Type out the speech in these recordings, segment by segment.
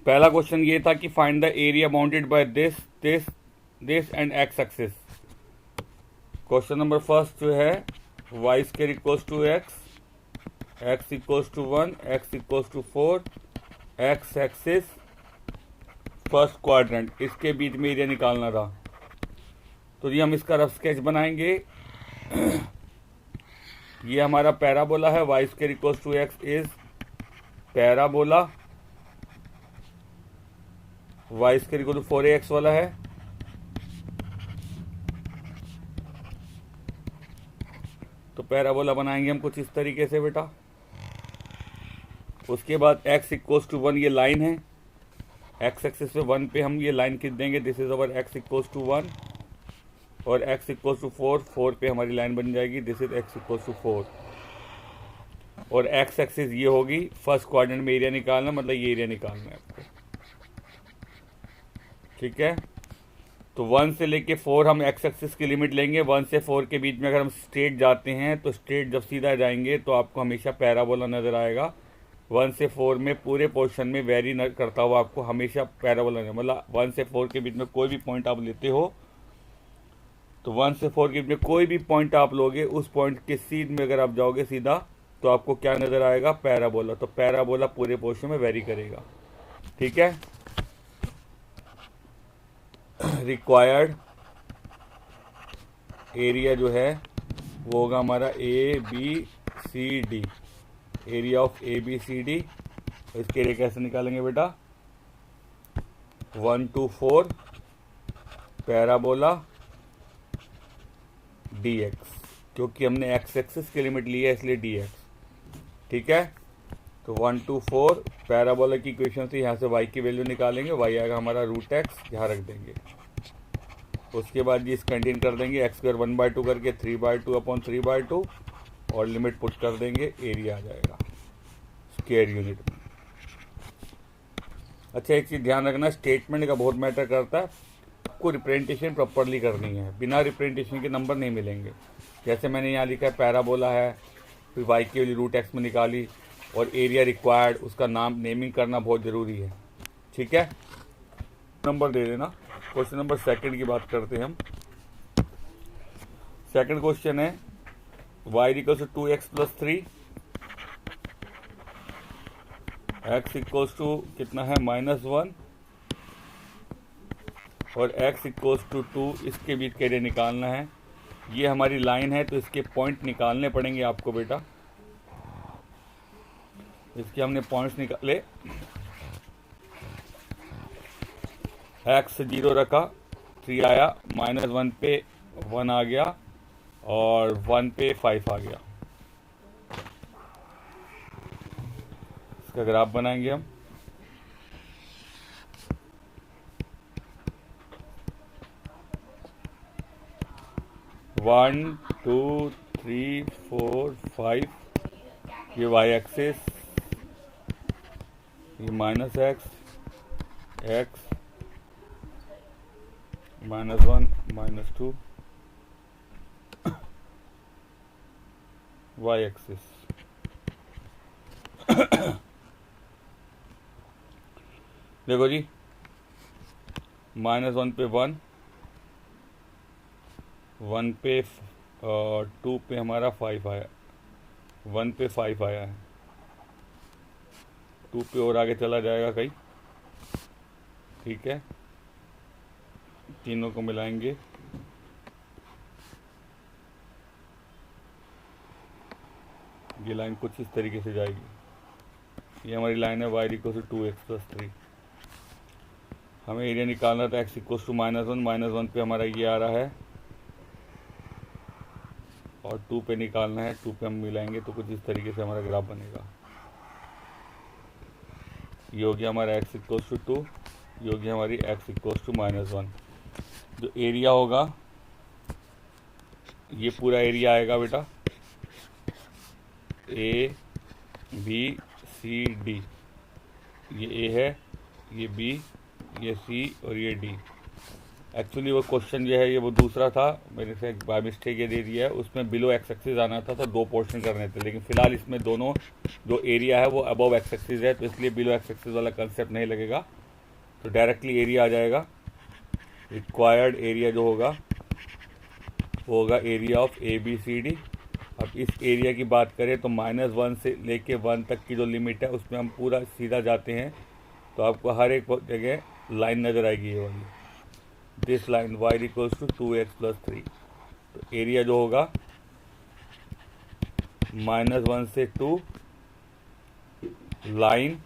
पहला क्वेश्चन ये था कि find the area bounded by this this this and x axis. Question number first जो है y square equals to x equals to 1, x equals to 4, x axis first quadrant, इसके बीच में area निकालना था। तो ये हम इसका रफ स्केच बनाएंगे। ये हमारा पैराबोला है, y square equals to x is parabola, y square equal to 4ax वाला है। तो पैराबोला बनाएंगे हम कुछ इस तरीके से बेटा। उसके बाद x इक्वल्स टू 1 ये लाइन है, x एक्सिस पे 1 पे हम ये लाइन खींच देंगे, this is our x equals to 1, और x इक्वल्स टू 4 पे हमारी लाइन बन जाएगी, this is x equals to 4, और x एक्सिस ये होगी। फर्स्ट क्वाड्रेंट में एरिया निकालना मतलब ये एरिया निकालना है आपको, ठीक है। तो 1 से लेके 4 हम x एक्सिस की लिमिट लेंगे। 1 से 4 के बीच में अगर हम स्ट्रेट जाते हैं तो स्ट्रेट जब सीधा जाएंगे तो आपको हमेशा पैराबोला नज़र आएगा। 1 से 4 में पूरे पोर्शन में वेरी करता हुआ आपको हमेशा पैराबोला नजर, मतलब 1 से 4 के बीच में कोई भी पॉइंट आप लेते हो तो 1 से 4 के बीच में कोई भी पॉइंट आप लोगे, उस पॉइंट के सीध में अगर आप जाओगे सीधा तो आपको क्या नज़र आएगा, पैराबोला। तो पैराबोला पूरे पोर्शन में वेरी करेगा, ठीक है। रिक्वायर्ड एरिया जो है वो होगा हमारा ABCD, एरिया ऑफ ABCD। इसके एरिया कैसे निकालेंगे बेटा, 1 to 4 पैराबोला dx, क्योंकि हमने x एक्सिस की लिमिट ली है इसलिए dx, ठीक है। तो 1 to 4 पैराबोला की इक्वेशन से यहाँ से y की वैल्यू निकालेंगे, y आएगा हमारा √x, यहाँ रख देंगे। उसके बाद ये कंटिन्यू कर देंगे, x स्क्वायर 1/2 करके 3/2 अपॉन 3/2, और लिमिट पुट कर देंगे, एरिया आ जाएगा स्क्वायर यूनिट में। अच्छा एक चीज़ ध्यान रखना, स्टेटमेंट का बहुत मैटर करता है। आपको रिप्रेजेंटेशन प्रॉपरली करनी है, बिना रिप्रेजेंटेशन के नंबर नहीं मिलेंगे। जैसे मैंने यहाँ लिखा है पैराबोला है, फिर y की वैल्यू √x में निकाली, और एरिया रिक्वायर्ड, उसका नाम नेमिंग करना बहुत ज़रूरी है, ठीक है। नंबर दे देना। क्वेश्चन नंबर सेकंड की बात करते हैं हम। सेकंड क्वेश्चन है y equals to 2x + 3, x equals to कितना है -1, और x इक्वल्स टू 2, इसके बीच का एरिया निकालना है। ये हमारी लाइन है तो इसके पॉइंट निकालने पड़ेंगे आपको बेटा। इसके हमने पॉइंट्स निकाले, x 0 रखा, 3 आया, -1 पे 1 आ गया, और 1 पे 5 आ गया। इसका ग्राफ बनाएंगे हम। वन 2 3 4 5, ये y एक्सिस, ये -x, x -1 -2, y एक्सिस। देखो जी, -1 पे 1, 1 पे 2 पे हमारा 5 आया, 1 पे 5 आया है, 2 पे और आगे चला जाएगा कहीं, ठीक है। तीनों को मिलाएंगे, ये लाइन कुछ इस तरीके से जाएगी। ये हमारी लाइन है y इक्वल टू 2x + 3। हमें एरिया निकालना था, x इक्वल टू -1 पे हमारा ये आ रहा है, और 2 पे निकालना है, 2 पे हम मिलाएंगे तो कुछ इस तरीके से हमारा ग्राफ बनेगा। ये हो गया हमारा x इक्वल टू 2, ये हो गया हमारी x इक्वल टू -1। जो एरिया होगा ये पूरा एरिया आएगा बेटा, ABCD, ये A है, ये B, ये C और ये D। एक्चुअली वो क्वेश्चन जो है ये वो दूसरा था, मेरे से बाय मिस्टेक ये दे दिया है, उसमें बिलो एक्स एक्सिस आना था तो 2 पोर्शन करने थे, लेकिन फिलहाल इसमें दोनों जो एरिया है वो अबव एक्स एक्सिस है, तो इसलिए बिलो एक्स एक्सिस वाला कंसेप्ट नहीं लगेगा, तो डायरेक्टली एरिया आ जाएगा। रिक्वायर्ड एरिया जो होगा वो होगा एरिया ऑफ ABCD। अब इस एरिया की बात करें तो -1 से लेके 1 तक की जो लिमिट है उसमें हम पूरा सीधा जाते हैं, तो आपको हर एक जगह लाइन नज़र आएगी ये वाली, this line y equals to 2x + 3। तो एरिया जो होगा -1 से 2 लाइन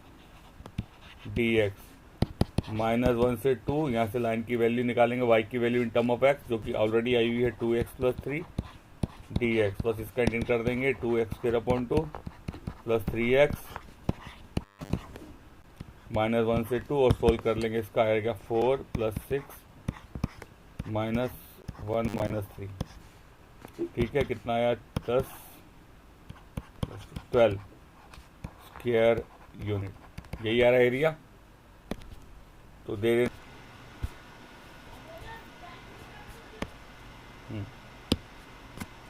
dx, -1 से 2, यहाँ से लाइन की वैल्यू निकालेंगे y की value in term of x जो कि ऑलरेडी आई हुई है 2x + 3 dx, बस इसका इंटीग्रेट कर देंगे 2x² + 3x -1 से 2 और सोल्व कर लेंगे, इसका आएगा 4 + 6 -1 -3। ठीक है, कितना आया 10 12 स्क्वायर यूनिट, यही आ रहा है एरिया। तो दे रहे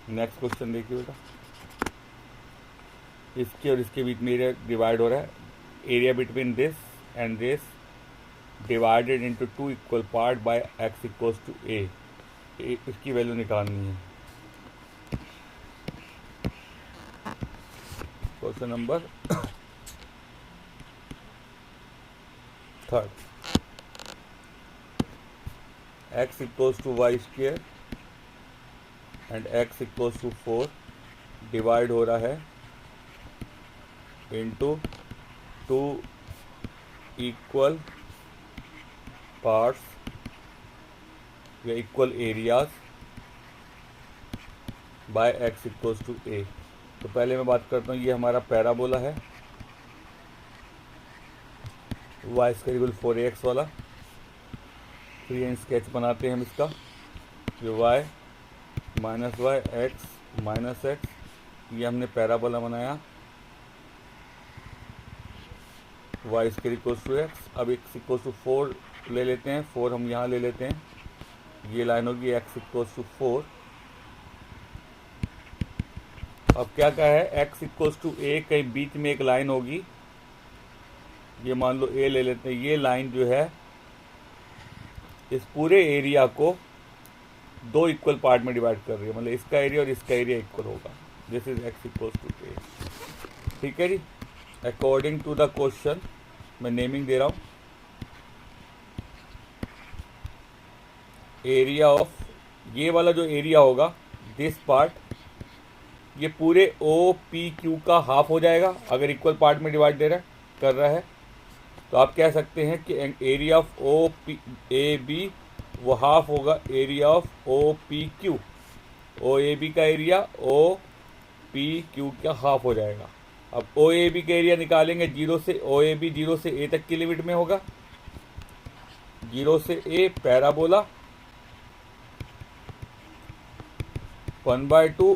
नेक्स्ट क्वेश्चन देखिए बेटा, इसके और इसके बीच में एरिया डिवाइड हो रहा है, area between this and this divided into 2 equal part by x equals to a, इसकी वैल्यू निकालनी है। Question number 3, x equals to y² and x equals to 4 divide हो रहा है इनटू 2 इक्वल पार्ट्स या equal areas by x equals to a। तो पहले मैं बात करता हूँ, ये हमारा पैराबोला है y² 4ax वाला, फ्री एंड स्केच बनाते हैं हम इसका, जो y -y x -x, ये हमने पैराबोला बनाया y² = x। अब x = 4 ले लेते हैं, 4 हम यहाँ ले लेते हैं, ये लाइन होगी x = 4। अब क्या कहा है, x = a, कहीं बीच में एक लाइन होगी, ये मान लो a ले लेते हैं, ये लाइन जो है इस पूरे एरिया को 2 इक्वल पार्ट में डिवाइड कर रही है, मतलब इसका एरिया और इसका एरिया इक्वल होगा, दिस इज x = a। ठीक है जी, अकॉर्डिंग टू द क्वेश्चन मैं नेमिंग दे रहा हूँ, एरिया ऑफ, ये वाला जो एरिया होगा दिस पार्ट, ये पूरे OPQ का हाफ हो जाएगा अगर इक्वल पार्ट में डिवाइड कर रहा है। तो आप कह सकते हैं कि एरिया ऑफ OAB वो हाफ होगा एरिया ऑफ OPQ, OAB का एरिया OPQ का हाफ हो जाएगा। अब OAB का एरिया निकालेंगे, 0 से OAB 0 से A तक की लिमिट में होगा, 0 से A पैराबोला 1/2,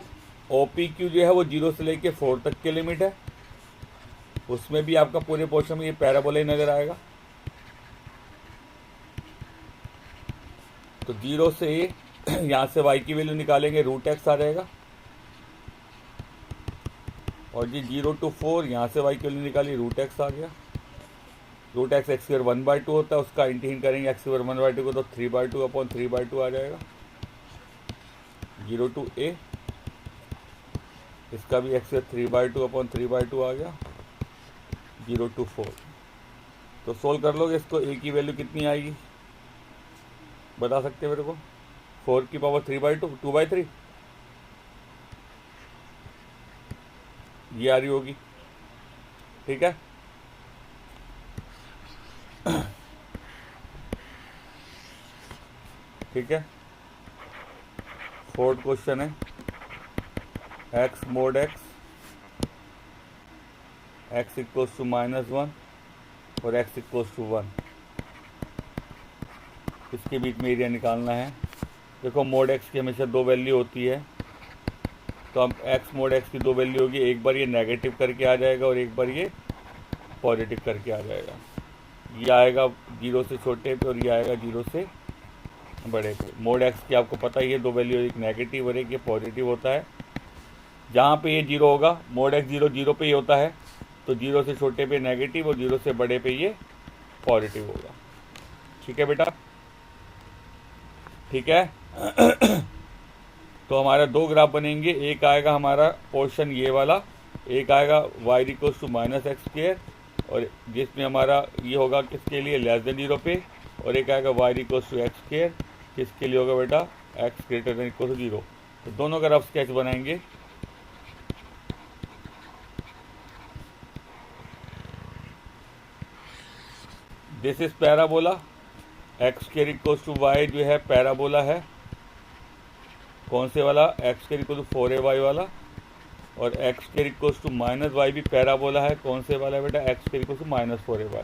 OPQ जो है वो 0 से लेके 4 तक की लिमिट है, उसमें भी आपका पूरे पोर्शन में ये पैराबोला ही नजर आएगा। तो 0 से A, यहाँ से y की वैल्यू निकालेंगे, √x आ जाएगा, और जी 0 to 4 यहाँ से y की वैल्यू निकाली, √x आ गया, √x x² 1/2 होता है, उसका इंटीग्रेट करेंगे x² 1/2 को, तो 3/2/3/2 आ जाएगा। 0 to A, इसका भी x² 3/2/3/2 आ गया, 0 to 4। तो सोल्व कर लोगे इसको, a की वैल्यू कितनी आएगी बता सकते हैं मेरे को, 4 की पावर 3/2, 2/3 ये आ रही होगी। ठीक है, ठीक है। 4th क्वेश्चन है, x mod x = -1 और x = 1, इसके बीच में एरिया निकालना है। देखो mod x की हमेशा 2 वैल्यू होती है, तो अब x mod x की 2 वैल्यू होगी, एक बार ये नेगेटिव करके आ जाएगा और एक बार ये पॉजिटिव करके आ जाएगा। ये आएगा 0 से छोटे पे और ये आएगा 0 से बड़े पे। मोड एक्स की आपको पता ही है, दो वैल्यू, एक नेगेटिव और एक ये पॉजिटिव होता है। जहाँ पे ये जीरो होगा, मोड एक्स जीरो जीरो पे ही होता है, तो जीरो से छोटे पे नेगेटिव और जीरो से बड़े पे ये पॉजिटिव होगा। ठीक है बेटा, ठीक है। तो हमारा दो ग्राफ बनेंगे, एक आएगा हमारा पोर्शन ये वाला, एक आएगा y equals to minus x square, और जिसमें हमारा ये होगा किसके लिए, लेस देन जीरो पे, और एक आएगा y equals to x square, किसके लिए होगा बेटा, x greater than equal to zero. तो दोनों का रफ स्केच बनाएंगे। This is parabola, x square equals to y जो है पैराबोला है, कौन से वाला, x square equal to 4ay वाला, और x square equals to minus y भी पैराबोला है, कौन से वाला है बेटा, x square equals to minus 4ay।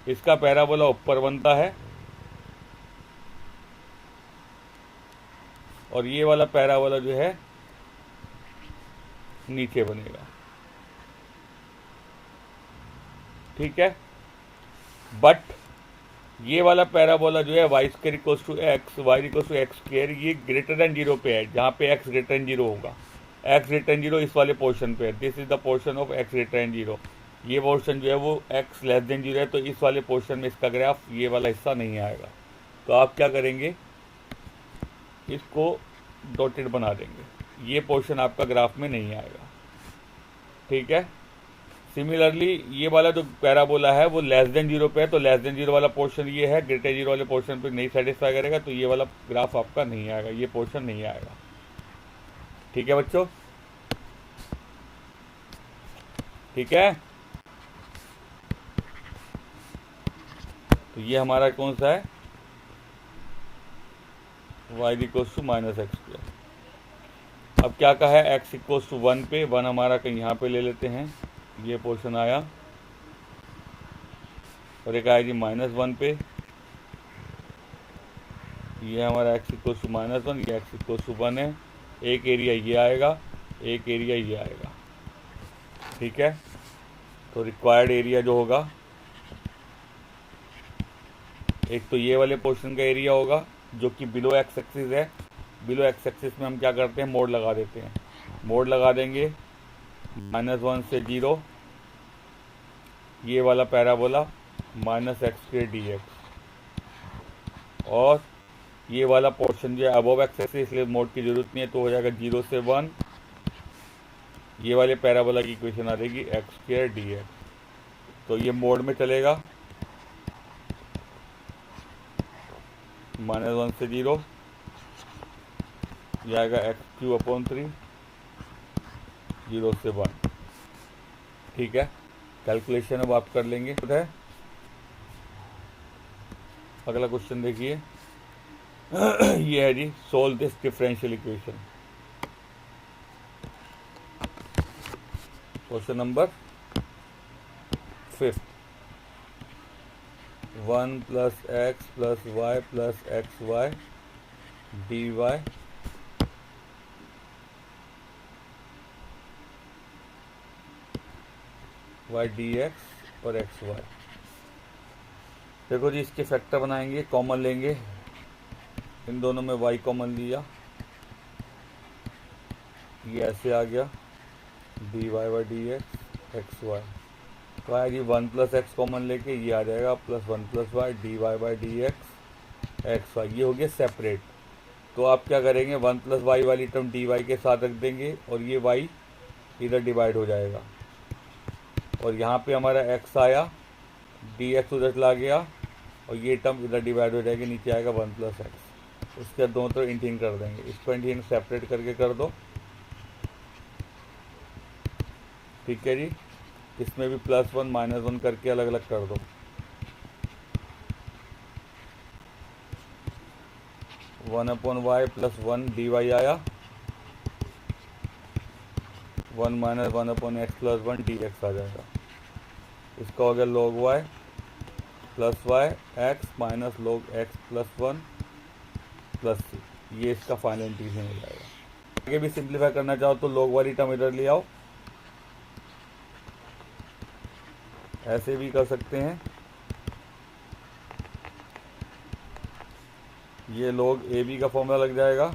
इसका पैराबोला ऊपर बनता है और ये वाला पैराबोला जो है नीचे बनेगा। ठीक है, बट ये वाला पैराबोला जो है y square equals to x, y equals to x square, ये ग्रेटर देन जीरो पे है, जहाँ पे एक्स ग्रेटर देन जीरो होगा। एक्स ग्रेटर देन जीरो इस वाले पोर्शन पे है, this is the portion of x greater than zero. ये पोर्शन जो है वो एक्स लेस देन जीरो है, तो इस वाले पोर्शन में इसका ग्राफ ये वाला हिस्सा नहीं आएगा। तो आप क्या करेंगे, इसको डॉटेड बना देंगे, ये पोर्शन आपका ग्राफ में नहीं आएगा। ठीक है, सिमिलरली ये वाला जो पैराबोला है वो लेस देन जीरो पे है, तो लेस देन जीरो वाला पोर्शन ये है, ग्रेटर जीरो वाले पोर्शन पे नहीं सेटिस्फाई करेगा, तो ये वाला ग्राफ आपका नहीं आएगा, ये पोर्शन नहीं आएगा। ठीक है बच्चों, ठीक है। तो ये हमारा कौन सा है, y equals to minus x square. अब क्या कहा है, एक्स इक्वल्स टू 1 पे, 1 हमारा कहीं यहाँ पे ले लेते हैं, ये पोर्शन आया, और एक आया जी -1 पे, ये हमारा x इक्वल्स टू -1, ये x इक्वल्स टू 1 है। एक एरिया ये आएगा, एक एरिया ये आएगा। ठीक है, तो रिक्वायर्ड एरिया जो होगा, एक तो ये वाले पोर्शन का एरिया होगा जो कि बिलो एक्स एक्सिस है। बिलो एक्स एक्सिस में हम क्या करते हैं, मोड लगा देते हैं, मोड लगा देंगे -1 से 0, ये वाला parabola minus x square D x, और ये वाला पोर्शन जो है अबव एक्स एक्सिस, इसलिए मोड की जरूरत नहीं है, तो हो जाएगा 0 से 1, ये वाले पैराबोला की इक्वेशन आ जाएगी एक्स स्क्वायर डी एक्स। तो ये मोड में चलेगा, -1 से 0, ये आएगा x³ 3, 0 से 1। ठीक है, कैलकुलेशन अब आप कर लेंगे। अगला क्वेश्चन देखिए, ये है जी, solve this differential equation. Question number 5, 1 + x + y + xy dy y dx और xy। देखो जी, इसके फैक्टर बनाएंगे, कॉमन लेंगे, इन दोनों में y कॉमन लिया, ये ऐसे आ गया dy y dx xy। तो आएगी 1 + x कॉमन लेके, ये आ जाएगा +1 + y dy y dx xy। ये हो गया सेपरेट। तो आप क्या करेंगे, 1 + y वाली टर्म dy के साथ रख देंगे, और ये y इधर डिवाइड हो जाएगा, और यहाँ पे हमारा x आया, dx उधर चला गया, और ये टर्म इधर डिवाइड हो जाएगी, नीचे आएगा 1 + x। उसके दोनों तरफ इंटीग्रेट कर देंगे, इसको इंटीग्रेट सेपरेट करके कर दो। ठीक है जी, इसमें भी +1 -1 करके अलग अलग कर दो। 1/y + 1 dy आया, 1 - 1/x + 1 dx आ जाएगा। इसका हो गया log y + y x - log x + 1 + c। ये इसका फाइनल इंटीग्रेशन हो जाएगा। आगे भी सिंप्लीफाई करना चाहो तो log वाली टर्म इधर ले आओ, ऐसे भी कर सकते हैं। ये log ए बी का फॉर्मूला लग जाएगा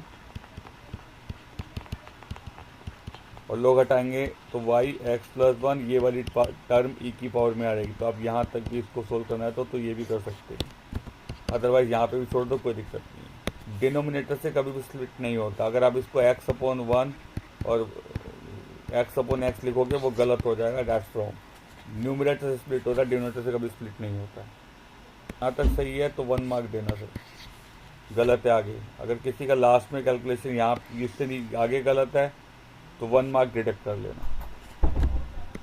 और लोग हटाएंगे तो वाई एक्स प्लस वन, ये वाली टर्म ई की पावर में आ जाएगी। तो आप यहाँ तक भी इसको सोल्व करना है तो ये भी कर सकते हैं, अदरवाइज यहाँ पे भी छोड़ दो, कोई दिक्कत नहीं है। डिनोमिनेटर से कभी भी स्प्लिट नहीं होता। अगर आप इसको एक्स अपॉन वन और एक्स अपॉन एक्स लिखोगे वो गलत हो जाएगा, दैट्स रॉन्ग। न्यूमरेटर से स्प्लिट होता है, डिनोमिनेटर से कभी स्प्लिट नहीं होता। यहाँ तक सही है तो 1 मार्क देना सर, गलत है आगे। अगर किसी का लास्ट में कैलकुलेशन यहाँ इससे नहीं आगे गलत है तो 1 मार्क डिडक्ट कर लेना,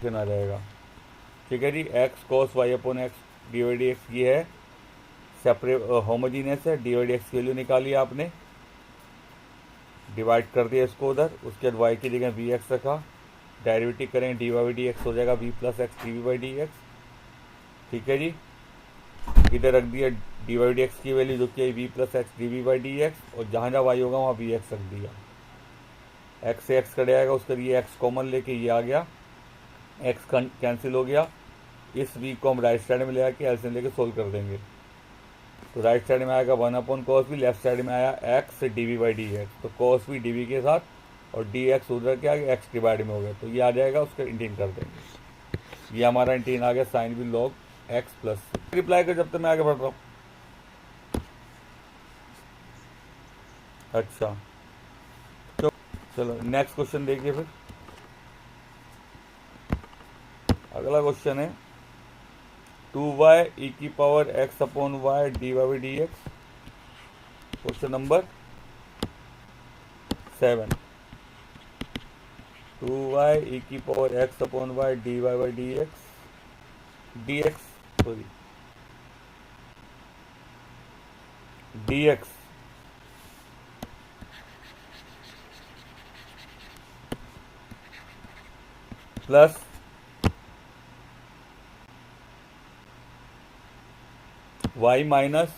फिर आ जाएगा। ठीक है जी, x cos y upon x d y d x ये है सेपरेट होमोजीनियस है। डी वाई डी एक्स की वैल्यू निकाली आपने, डिवाइड कर दिया इसको उधर, उसके बाद वाई की जगह वी एक्स रखा, डेरिवेटिव करेंगे डी वाई डी एक्स हो जाएगा v plus x d v by d x. ठीक है जी, इधर रख दिया डी वाई डी एक्स की वैल्यू जो कि है v plus x d v by d x, और जहाँ जहाँ वाई होगा वहाँ वी एक्स रख दिया। एक्स से एक्स कट जाएगा, उसका ये एक्स कॉमन लेके ये आ गया, एक्स कैंसिल हो गया। इस वी को हम राइट साइड में ले आके एलसीएम लेके सोल्व कर देंगे। तो राइट साइड में आएगा 1 upon cos v, left side में आया x d v by d x, तो कॉस वी डी वी के साथ और डी एक्स उधर के आगे एक्स डिवाइड में हो गया, तो ये आ जाएगा, उसका इंटीन कर देंगे। ये हमारा इंटीन आ गया sine v log x plus. Reply कर जब तक मैं आगे बढ़ रहा हूँ। अच्छा चलो नेक्स्ट क्वेश्चन देखिए फिर। अगला क्वेश्चन है 2y ई की power x upon y d y by d x. Question number 7, 2y e की power x upon y d y by d x d x sorry d x plus y minus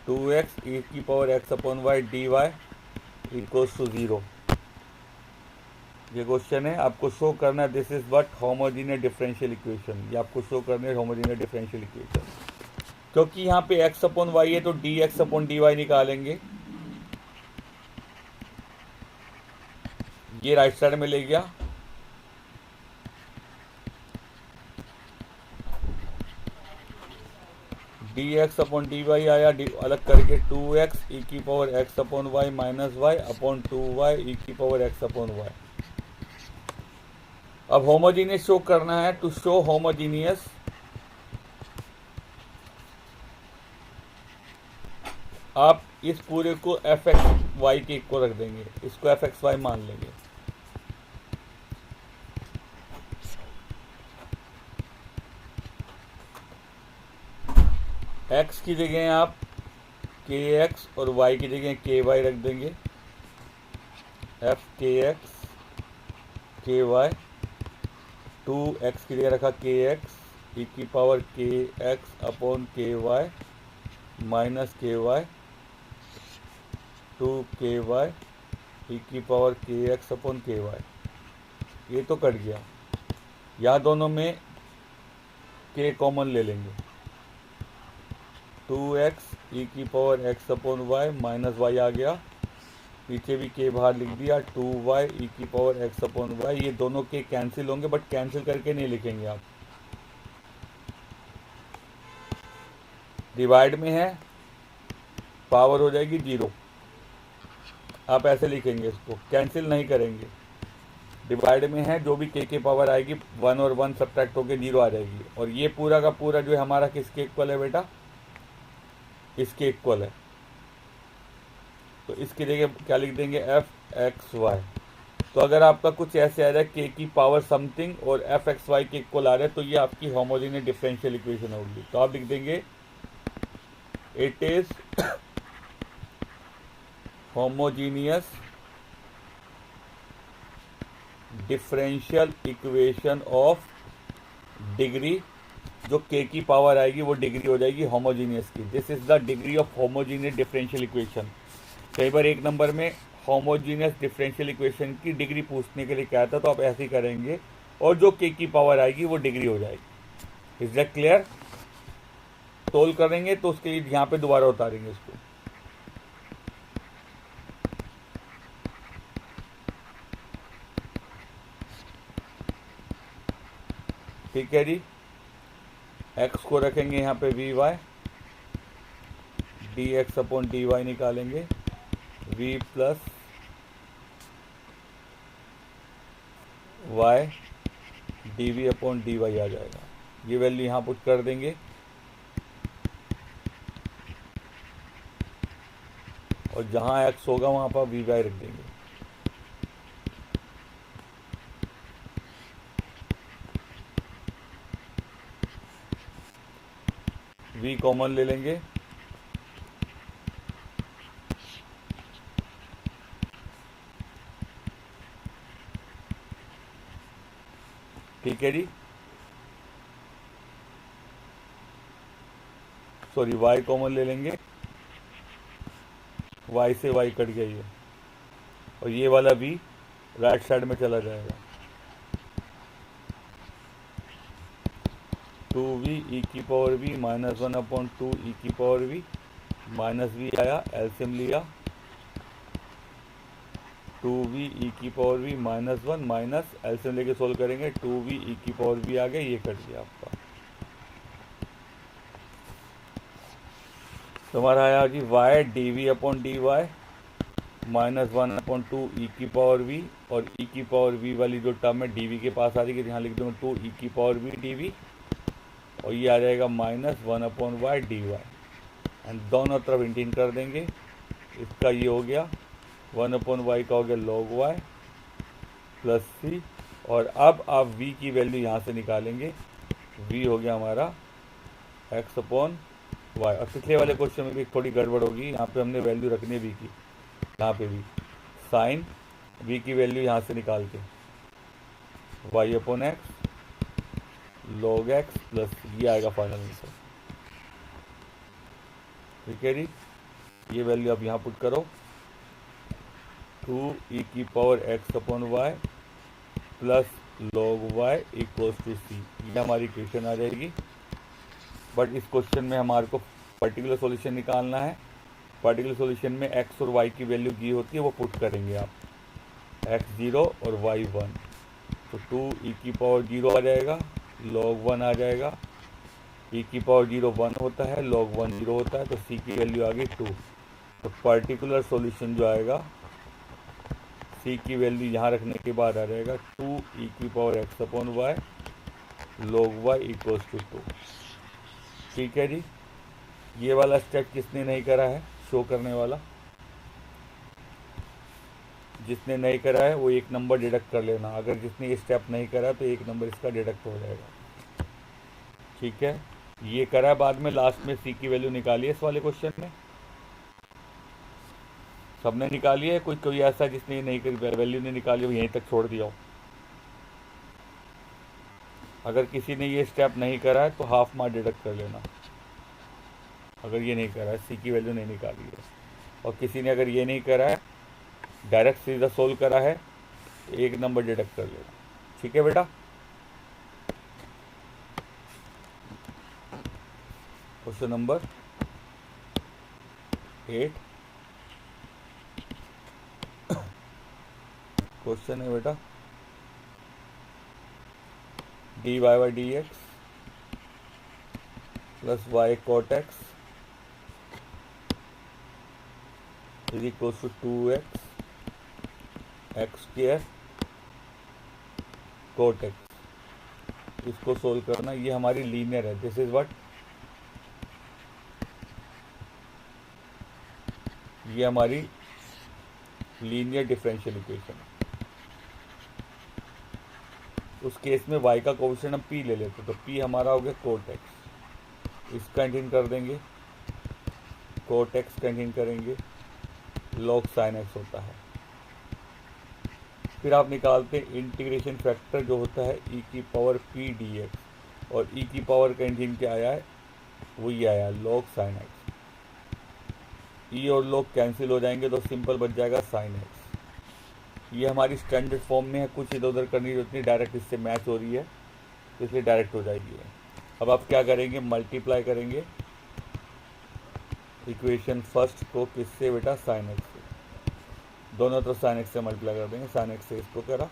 2x e की power x upon y d y equals to 0। ये question है, आपको show करना है this is what homogeneous differential equation. ये आपको show करना है होमोजेनियस डिफरेंशियल इक्वेशन, क्योंकि यहाँ पे x अपॉन वाई है तो d x upon d y निकालेंगे। ये राइट साइड में ले गया, d x upon d y आया, अलग करके 2x ई की power x upon y minus y upon 2y e की पावर x अपॉन वाई। अब होमोजीनियस शो करना है, टू शो होमोजीनियस आप इस पूरे को एफ एक्स वाई के इक्वल रख देंगे, इसको एफ एक्स वाई मान लेंगे। x की जगह आप के एक्स और y की जगह के वाई रख देंगे, एफ के एक्स के वाई। 2x की जगह रखा के एक्स ई की पावर के एक्स अपॉन के वाई माइनस के वाई 2 के वाई ई की पावर के एक्स अपॉन के वाई। ये तो कट गया, यहाँ दोनों में के कॉमन ले लेंगे, 2x ई की power x upon y minus y आ गया, पीछे भी के बाहर लिख दिया, 2y ई की पावर x अपॉन वाई। ये दोनों के कैंसिल होंगे बट कैंसिल करके नहीं लिखेंगे आप, डिवाइड में है पावर हो जाएगी 0, आप ऐसे लिखेंगे, इसको कैंसिल नहीं करेंगे। डिवाइड में है जो भी के पावर आएगी 1 और 1 सब्ट्रैक्ट होकर 0 आ जाएगी, और ये पूरा का पूरा जो है हमारा किसके इक्वल है बेटा, इसके इक्वल है। तो इसकी जगह क्या लिख देंगे, एफ एक्स वाई। तो अगर आपका कुछ ऐसे आ रहा है के की पावर समथिंग और एफ एक्स वाई के इक्वल आ रहा है तो ये आपकी होमोजेनियस डिफरेंशियल इक्वेशन होगी। तो आप लिख देंगे it is homogeneous differential equation of degree, जो के की पावर आएगी वो डिग्री हो जाएगी होमोजीनियस की। This is the degree of homogeneous differential equation. कई बार एक नंबर में होमोजीनियस डिफरेंशियल इक्वेशन की डिग्री पूछने के लिए क्या था, तो आप ऐसे ही करेंगे और जो के की पावर आएगी वो डिग्री हो जाएगी। Is that clear? सोल्व करेंगे तो उसके लिए यहाँ पे दोबारा उतारेंगे इसको। ठीक है जी, x को रखेंगे यहाँ पे v y, d x upon d y निकालेंगे, v plus y d v upon d y आ जाएगा। ये वैल्यू यहाँ पुट कर देंगे और जहाँ x होगा वहाँ पर वी वाई रख देंगे। v कॉमन ले लेंगे, ठीक है जी। सॉरी, y कॉमन ले लेंगे, y से y कट गया ये, और ये वाला v राइट साइड में चला जाएगा। 2v ई की पावर v माइनस 1 अपॉन 2 ई की पावर v माइनस v आया, एलसीएम लिया, 2v ई की power v minus 1 minus LCM लेके सोल्व करेंगे, 2v ई की पावर v आ गया, ये कट गया आपका। तो हमारा आया जी y d v upon d y minus 1 अपॉन 2 ई की पावर वी, और ई की पावर वी वाली जो टर्म है डी वी के पास आ रही है, यहाँ लिख दूँगा 2 ई की पावर वी डी वी, और ये आ जाएगा minus 1 upon y d y, and दोनों तरफ इंटीन कर देंगे। इसका ये हो गया 1 अपॉन वाई का हो गया लॉग वाई प्लस सी, और अब आप v की वैल्यू यहाँ से निकालेंगे, v हो गया हमारा x अपॉन वाई। और पिछले वाले क्वेश्चन में भी थोड़ी गड़बड़ होगी, यहाँ पे हमने वैल्यू रखनी है v की, यहाँ पे भी साइन v की वैल्यू यहाँ से निकाल के y upon x log x plus ये आएगा फाइनल आंसर। ठीक है जी, ये वैल्यू आप यहाँ पुट करो, 2 ई की power x upon y plus log y equals to c, ये हमारी इक्वेशन आ जाएगी। बट इस क्वेश्चन में हमारे को पर्टिकुलर सॉल्यूशन निकालना है। पर्टिकुलर सॉल्यूशन में x और y की वैल्यू दी होती है, वो पुट करेंगे आप, x 0 और y 1, तो 2 ई की पावर 0 आ जाएगा, log 1 आ जाएगा, e की पावर 0 1 होता है, log 1 0 होता है, तो c की वैल्यू आ गई 2। तो पर्टिकुलर सॉल्यूशन जो आएगा c की वैल्यू यहाँ रखने के बाद आ जाएगा 2 ई की power x upon y log y equals to 2। ठीक है जी, ये वाला स्टेप किसने नहीं करा है शो करने वाला, जिसने नहीं करा है वो एक नंबर डिडक्ट कर लेना। अगर जिसने ये स्टेप नहीं करा तो एक नंबर इसका डिडक्ट हो जाएगा। ठीक है, ये करा है बाद में, लास्ट में c की वैल्यू निकाली है इस वाले क्वेश्चन में, सबने निकाली है। कोई ऐसा जिसने नहीं करी वैल्यू नहीं निकाली, वो यहीं तक छोड़ दिया हो। अगर किसी ने ये स्टेप नहीं करा है तो हाफ मार्क डिडक्ट कर लेना, अगर ये नहीं करा है, सी की वैल्यू नहीं निकाली है। और किसी ने अगर ये नहीं करा है, डायरेक्ट सीधा सोल्व करा है, तो एक नंबर डिडक्ट कर लेना। ठीक है बेटा, क्वेश्चन नंबर 8 क्वेश्चन है बेटा, d y by d x plus y cot x is equals to 2x x square cot x. इसको सोल्व करना, ये हमारी लीनियर है, दिस इज व्हाट, ये हमारी लीनियर डिफरेंशियल इक्वेशन है। उस केस में y का कोएफिशिएंट हम p ले लेते, तो p हमारा हो गया कोट एक्स, इसका इंटीन कर देंगे, कोट एक्स का इंटीन करेंगे, लॉग साइन एक्स होता है। फिर आप निकालते हैं इंटीग्रेशन फैक्टर जो होता है e की पावर p dx, और e की पावर का इंटीन क्या आया है, वो ये आया लॉग साइन एक्स। e और लॉग कैंसिल हो जाएंगे तो सिंपल बच जाएगा साइन एक्स। ये हमारी स्टैंडर्ड फॉर्म में है, कुछ इधर उधर करने की जरूरत नहीं, डायरेक्ट इससे मैच हो रही है तो इसलिए डायरेक्ट हो जाएगी। अब आप क्या करेंगे, मल्टीप्लाई करेंगे इक्वेशन फर्स्ट को किससे बेटा, साइन एक्स से, दोनों तरफ साइन एक्स से मल्टीप्लाई कर देंगे, साइन एक्स से इसको करा,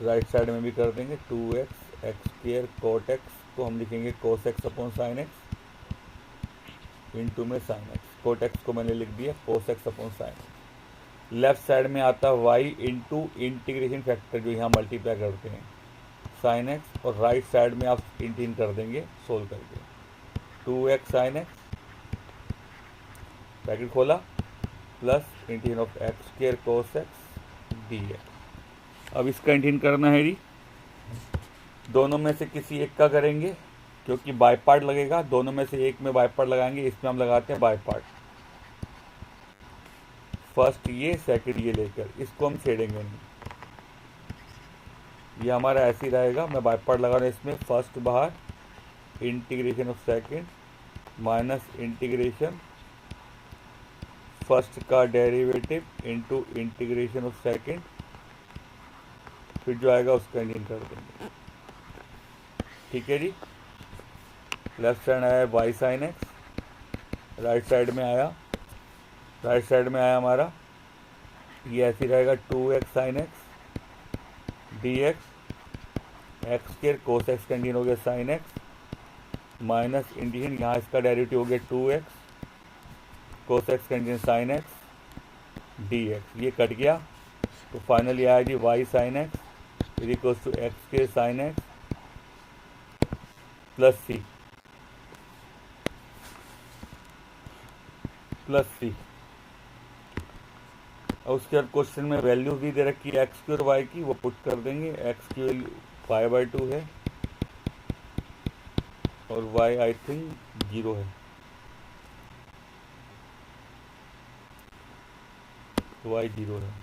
राइट साइड में भी कर देंगे 2x x square cot x को हम लिखेंगे cos x upon sine x into में साइन एक्स, कोट एक्स को मैंने लिख दिया cos x upon sine x. Left side में आता है y इंटू इंटीग्रेशन फैक्टर जो यहाँ मल्टीप्लाई करते हैं साइन एक्स, और राइट साइड में आप इंटीन कर देंगे सोल्व करके 2x साइन एक्स ब्रैकेट खोला प्लस इंटीन of x square cos x d x. अब इसका इंटीन करना है जी, दोनों में से किसी एक का करेंगे क्योंकि बाय पार्ट लगेगा, दोनों में से एक में बाय पार्ट लगाएंगे, इसमें हम लगाते हैं बाय पार्ट, फर्स्ट ये सेकंड ये लेकर, इसको हम छेड़ेंगे नहीं, ये हमारा ऐसे ही रहेगा। मैं बाय पार्ट लगा रहा हूँ इसमें, फर्स्ट बाहर integration of second minus integration first का derivative into integration of second, फिर जो आएगा उसका इंटीग्रेट कर देंगे। ठीक है जी, लेफ्ट साइड आया y sine x, right side में आया हमारा ये ऐसे रहेगा 2x sine x d x x square cos x का इंटीग्रेशन हो गया साइन एक्स माइनस इंटीग्रेशन यहाँ इसका डेरिवेटिव हो गया 2x कोस एक्स का integration sine x d x, ये कट गया तो फाइनली आया जी y sine x is equal to x के साइन एक्स प्लस सी। और उसके बाद क्वेश्चन में वैल्यू भी दे रखी है एक्स की और वाई की, वो पुट कर देंगे। एक्स की वैल्यू 5/2 है और वाई आई थिंक 0 है, वाई 0 है,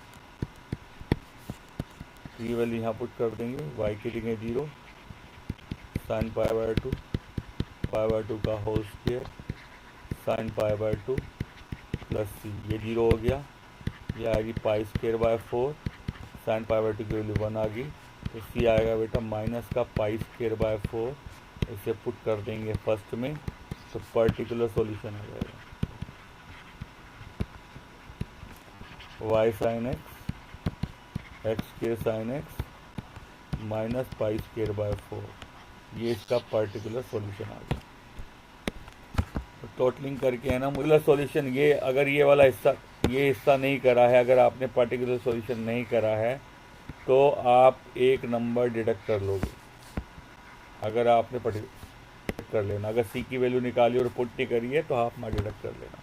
ये वैल्यू यहाँ पुट कर देंगे, वाई की लिखेंगे 0 साइन 5/2 का होल स्क्वायर साइन 5/2 प्लस सी, ये 0 हो गया, ये आएगी पाई स्क्वायर बाय 4 साइन 5/2 की वैल्यू 1 आ गई, तो सी आएगा बेटा माइनस का पाई स्क्वायर बाय 4, इसे पुट कर देंगे फर्स्ट में तो पर्टिकुलर सॉल्यूशन आ जाएगा वाई साइन एक्स के sine x minus pi square by 4, ये इसका पर्टिकुलर सॉल्यूशन आ गया। तो टोटलिंग करके है ना मोडुलर सॉल्यूशन, ये अगर ये वाला हिस्सा ये हिस्सा नहीं करा है, अगर आपने पर्टिकुलर सॉल्यूशन नहीं करा है तो आप एक नंबर डिडक्ट कर लोगे, अगर आपने पर्टिकुलर कर लेना, अगर सी की वैल्यू निकाली और पुट नहीं करी है तो हाफ मार्क डिडक्ट कर लेना।